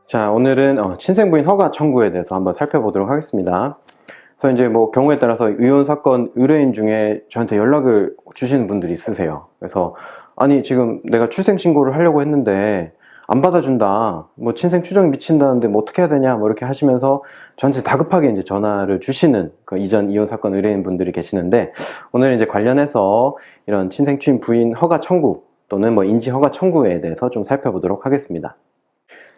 자, 오늘은 친생부인 허가 청구에 대해서 한번 살펴보도록 하겠습니다. 그래서 이제 뭐 경우에 따라서 이혼 사건 의뢰인 중에 저한테 연락을 주시는 분들이 있으세요. 그래서 아니 지금 내가 출생 신고를 하려고 했는데 안 받아준다. 뭐 친생 추정이 미친다는데 뭐 어떻게 해야 되냐 뭐 이렇게 하시면서 저한테 다급하게 이제 전화를 주시는 그 이전 이혼 사건 의뢰인 분들이 계시는데, 오늘 이제 관련해서 이런 친생 추임 부인 허가 청구 또는 뭐 인지 허가 청구에 대해서 좀 살펴보도록 하겠습니다.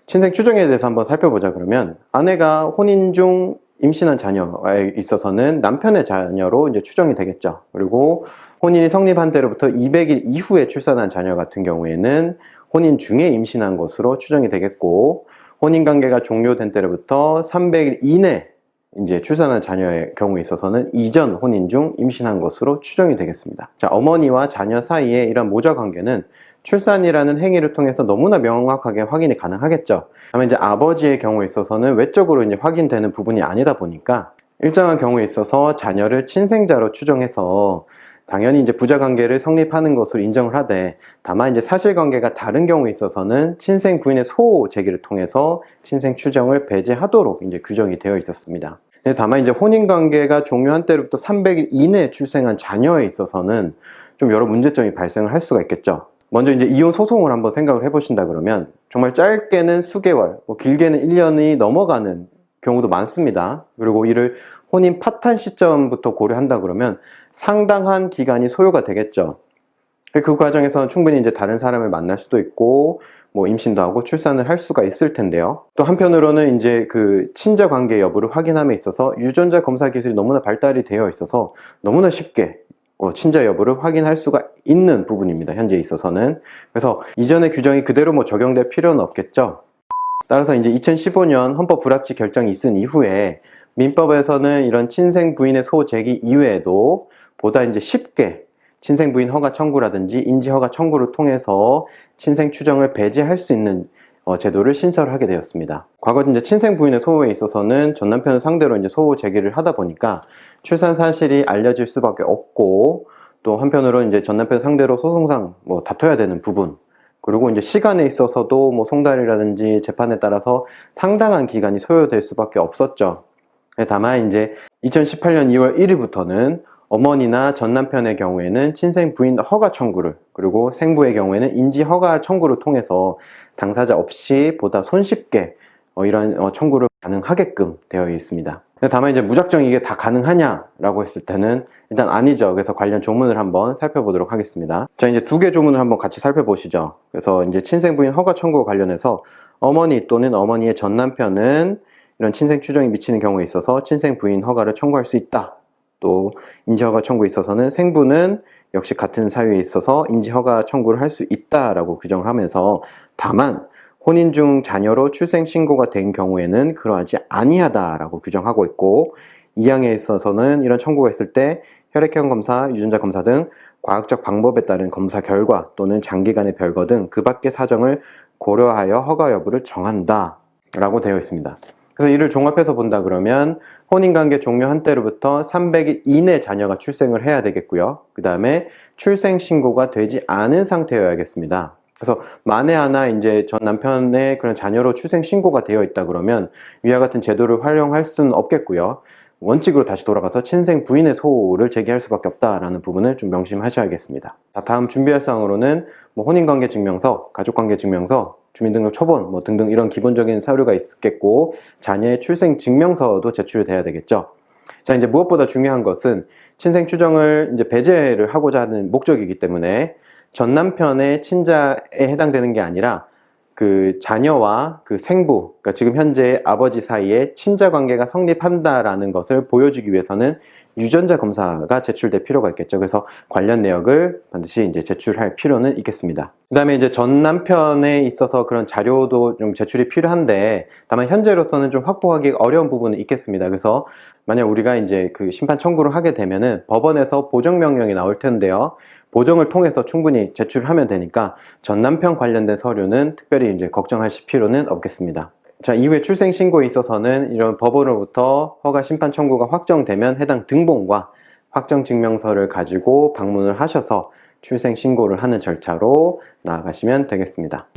친생 추정에 대해서 한번 살펴보자. 그러면 아내가 혼인 중 임신한 자녀에 있어서는 남편의 자녀로 이제 추정이 되겠죠. 그리고 혼인이 성립한 때로부터 200일 이후에 출산한 자녀 같은 경우에는 혼인 중에 임신한 것으로 추정이 되겠고, 혼인 관계가 종료된 때로부터 300일 이내 이제 출산한 자녀의 경우에 있어서는 이전 혼인 중 임신한 것으로 추정이 되겠습니다. 자, 어머니와 자녀 사이에 이런 모자 관계는 출산이라는 행위를 통해서 너무나 명확하게 확인이 가능하겠죠. 다만 이제 아버지의 경우에 있어서는 외적으로 이제 확인되는 부분이 아니다 보니까 일정한 경우에 있어서 자녀를 친생자로 추정해서 당연히 이제 부자 관계를 성립하는 것으로 인정을 하되, 다만 이제 사실관계가 다른 경우에 있어서는 친생 부인의 소호 제기를 통해서 친생 추정을 배제하도록 이제 규정이 되어 있었습니다. 다만 이제 혼인 관계가 종료한 때로부터 300일 이내에 출생한 자녀에 있어서는 좀 여러 문제점이 발생을 할 수가 있겠죠. 먼저 이제 이혼 소송을 한번 생각을 해보신다 그러면 정말 짧게는 수개월, 뭐 길게는 1년이 넘어가는 경우도 많습니다. 그리고 이를 혼인 파탄 시점부터 고려한다 그러면 상당한 기간이 소요가 되겠죠. 그 과정에서는 충분히 이제 다른 사람을 만날 수도 있고 뭐 임신도 하고 출산을 할 수가 있을 텐데요. 또 한편으로는 이제 그 친자 관계 여부를 확인함에 있어서 유전자 검사 기술이 너무나 발달이 되어 있어서 너무나 쉽게 친자 여부를 확인할 수가 있는 부분입니다. 현재에 있어서는. 그래서 이전의 규정이 그대로 뭐 적용될 필요는 없겠죠. 따라서 이제 2015년 헌법 불합치 결정이 있은 이후에 민법에서는 이런 친생 부인의 소호 제기 이외에도 보다 이제 쉽게 친생 부인 허가 청구라든지 인지 허가 청구를 통해서 친생 추정을 배제할 수 있는 제도를 신설하게 되었습니다. 과거 이제 친생 부인의 소호에 있어서는 전 남편을 상대로 이제 소호 제기를 하다 보니까 출산 사실이 알려질 수밖에 없고, 또 한편으로 이제 전 남편 상대로 소송상 뭐 다퉈야 되는 부분, 그리고 이제 시간에 있어서도 뭐 송달이라든지 재판에 따라서 상당한 기간이 소요될 수밖에 없었죠. 다만 이제 2018년 2월 1일부터는 어머니나 전 남편의 경우에는 친생 부인 허가 청구를, 그리고 생부의 경우에는 인지 허가 청구를 통해서 당사자 없이 보다 손쉽게 이러한 청구를 가능하게끔 되어 있습니다. 다만 이제 무작정 이게 다 가능하냐라고 했을 때는 일단 아니죠. 그래서 관련 조문을 한번 살펴보도록 하겠습니다. 자, 이제 두 개 조문을 한번 같이 살펴보시죠. 그래서 이제 친생 부인 허가 청구와 관련해서 어머니 또는 어머니의 전 남편은 이런 친생 추정이 미치는 경우에 있어서 친생 부인 허가를 청구할 수 있다. 또 인지허가 청구에 있어서는 생부는 역시 같은 사유에 있어서 인지허가 청구를 할 수 있다라고 규정하면서, 다만 혼인 중 자녀로 출생 신고가 된 경우에는 그러하지 아니하다라고 규정하고 있고, 이 항에 있어서는 이런 청구가 있을 때 혈액형 검사, 유전자 검사 등 과학적 방법에 따른 검사 결과 또는 장기간의 별거 등 그 밖의 사정을 고려하여 허가 여부를 정한다 라고 되어 있습니다. 그래서 이를 종합해서 본다 그러면 혼인관계 종료한 때로부터 300일 이내 자녀가 출생을 해야 되겠고요. 그 다음에 출생 신고가 되지 않은 상태여야겠습니다. 그래서 만에 하나 이제 전 남편의 그런 자녀로 출생 신고가 되어 있다 그러면 위와 같은 제도를 활용할 수는 없겠고요. 원칙으로 다시 돌아가서 친생 부인의 소호를 제기할 수밖에 없다라는 부분을 좀 명심하셔야겠습니다. 자, 다음 준비할 사항으로는 뭐 혼인관계 증명서, 가족관계 증명서, 주민등록 초본 뭐 등등 이런 기본적인 서류가 있겠고, 자녀의 출생 증명서도 제출돼야 되겠죠. 자, 이제 무엇보다 중요한 것은 친생 추정을 이제 배제를 하고자 하는 목적이기 때문에 전 남편의 친자에 해당되는 게 아니라 그 자녀와 그 생부, 그러니까 지금 현재 아버지 사이에 친자 관계가 성립한다라는 것을 보여주기 위해서는 유전자 검사가 제출될 필요가 있겠죠. 그래서 관련 내역을 반드시 이제 제출할 필요는 있겠습니다. 그 다음에 이제 전 남편에 있어서 그런 자료도 좀 제출이 필요한데, 다만 현재로서는 좀 확보하기 어려운 부분은 있겠습니다. 그래서 만약 우리가 이제 그 심판 청구를 하게 되면은 법원에서 보정명령이 나올 텐데요. 보정을 통해서 충분히 제출하면 되니까 전 남편 관련된 서류는 특별히 이제 걱정하실 필요는 없겠습니다. 자, 이후에 출생 신고에 있어서는 이런 법원으로부터 허가 심판 청구가 확정되면 해당 등본과 확정 증명서를 가지고 방문을 하셔서 출생 신고를 하는 절차로 나아가시면 되겠습니다.